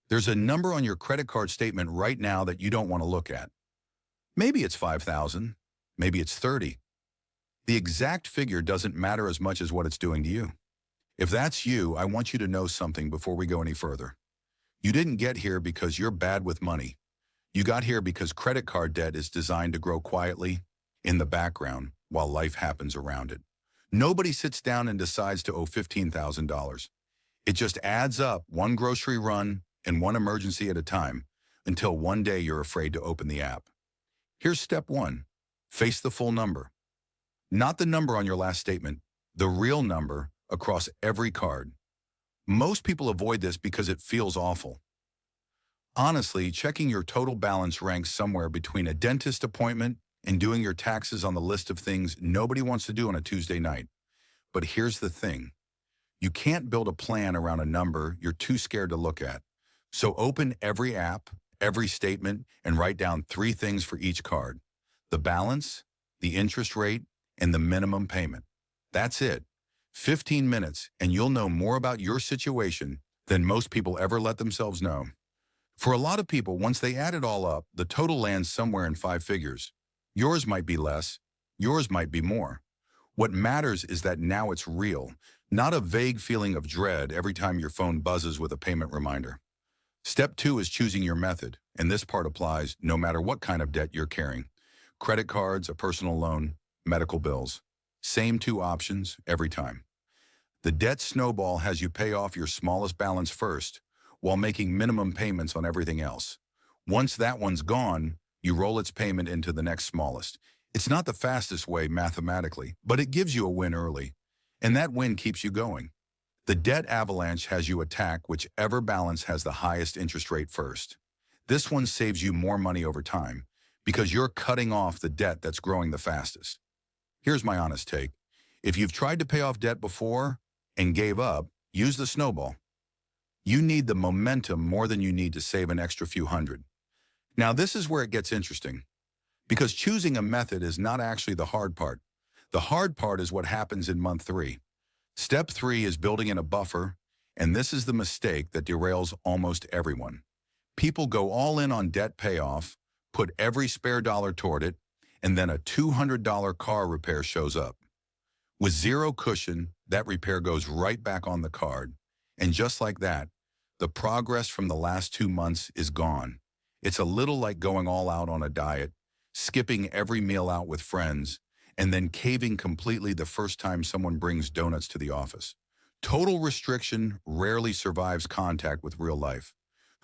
There's a number on your credit card statement right now that you don't want to look at. Maybe it's 5,000, maybe it's 30. The exact figure doesn't matter as much as what it's doing to you. If that's you, I want you to know something before we go any further. You didn't get here because you're bad with money. You got here because credit card debt is designed to grow quietly in the background while life happens around it. Nobody sits down and decides to owe $15,000. It just adds up one grocery run and one emergency at a time until one day you're afraid to open the app. Here's step one. Face the full number. Not the number on your last statement, the real number across every card. Most people avoid this because it feels awful. Honestly, checking your total balance ranks somewhere between a dentist appointment and doing your taxes on the list of things nobody wants to do on a Tuesday night. But here's the thing. You can't build a plan around a number you're too scared to look at. So open every app, every statement, and write down 3 things for each card: the balance, the interest rate, and the minimum payment. That's it. 15 minutes, and you'll know more about your situation than most people ever let themselves know. For a lot of people, once they add it all up, the total lands somewhere in 5 figures. Yours might be less, yours might be more. What matters is that now it's real, not a vague feeling of dread every time your phone buzzes with a payment reminder. Step 2 is choosing your method, and this part applies no matter what kind of debt you're carrying. Credit cards, a personal loan, medical bills. Same 2 options every time. The debt snowball has you pay off your smallest balance first, while making minimum payments on everything else. Once that one's gone, you roll its payment into the next smallest. It's not the fastest way mathematically, but it gives you a win early, and that win keeps you going. The debt avalanche has you attack whichever balance has the highest interest rate first. This one saves you more money over time because you're cutting off the debt that's growing the fastest. Here's my honest take. If you've tried to pay off debt before and gave up, use the snowball. You need the momentum more than you need to save an extra few hundred. Now, this is where it gets interesting, because choosing a method is not actually the hard part. The hard part is what happens in month 3. Step 3 is building in a buffer, and this is the mistake that derails almost everyone. People go all in on debt payoff, put every spare dollar toward it, and then a $200 car repair shows up. With zero cushion, that repair goes right back on the card, and just like that, the progress from the last 2 months is gone. It's a little like going all out on a diet, skipping every meal out with friends, and then caving completely the first time someone brings donuts to the office. Total restriction rarely survives contact with real life.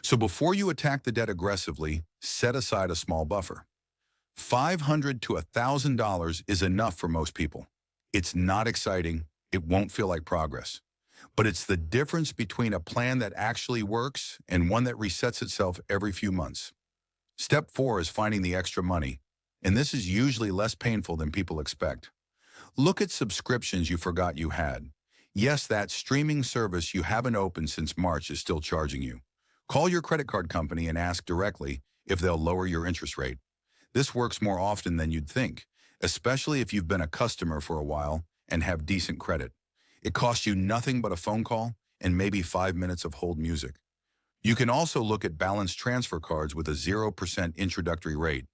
So before you attack the debt aggressively, set aside a small buffer. $500 to $1,000 is enough for most people. It's not exciting, it won't feel like progress. But it's the difference between a plan that actually works and one that resets itself every few months. Step 4 is finding the extra money, and this is usually less painful than people expect. Look at subscriptions you forgot you had. Yes, that streaming service you haven't opened since March is still charging you. Call your credit card company and ask directly if they'll lower your interest rate. This works more often than you'd think, especially if you've been a customer for a while and have decent credit. It costs you nothing but a phone call and maybe 5 minutes of hold music. You can also look at balance transfer cards with a 0% introductory rate.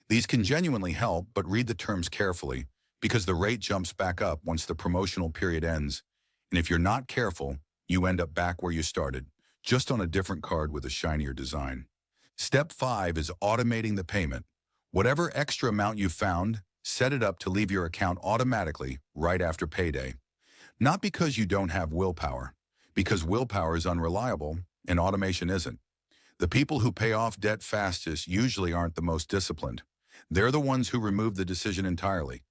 These can genuinely help, but read the terms carefully because the rate jumps back up once the promotional period ends. And if you're not careful, you end up back where you started, just on a different card with a shinier design. Step 5 is automating the payment. Whatever extra amount you found, set it up to leave your account automatically right after payday. Not because you don't have willpower, because willpower is unreliable and automation isn't. The people who pay off debt fastest usually aren't the most disciplined. They're the ones who remove the decision entirely.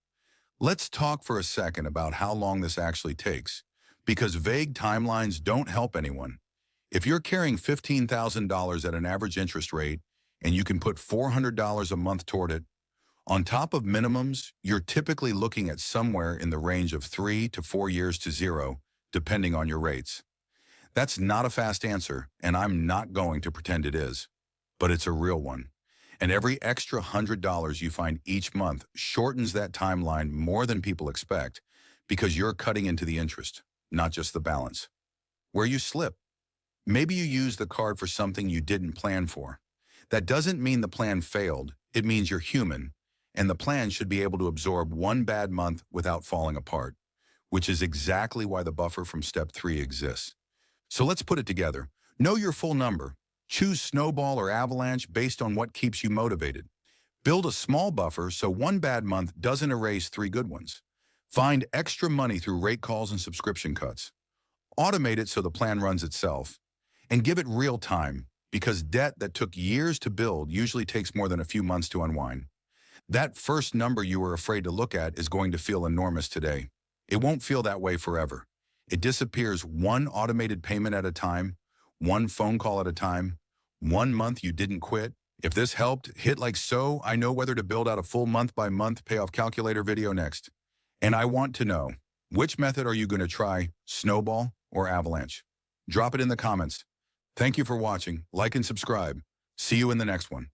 Let's talk for a second about how long this actually takes, because vague timelines don't help anyone. If you're carrying $15,000 at an average interest rate and you can put $400 a month toward it, on top of minimums, you're typically looking at somewhere in the range of 3 to 4 years to zero, depending on your rates. That's not a fast answer, and I'm not going to pretend it is, but it's a real one. And every extra $100 you find each month shortens that timeline more than people expect because you're cutting into the interest, not just the balance. Where you slip. Maybe you used the card for something you didn't plan for. That doesn't mean the plan failed. It means you're human, and the plan should be able to absorb one bad month without falling apart, which is exactly why the buffer from step 3 exists. So let's put it together. Know your full number. Choose snowball or avalanche based on what keeps you motivated. Build a small buffer so one bad month doesn't erase 3 good ones. Find extra money through rate calls and subscription cuts. Automate it so the plan runs itself. And give it real time, because debt that took years to build usually takes more than a few months to unwind. That first number you were afraid to look at is going to feel enormous today. It won't feel that way forever. It disappears one automated payment at a time, one phone call at a time, 1 month you didn't quit. If this helped, hit like so. I know whether to build out a full month-by-month payoff calculator video next. And I want to know, which method are you going to try, snowball or avalanche? Drop it in the comments. Thank you for watching. Like and subscribe. See you in the next one.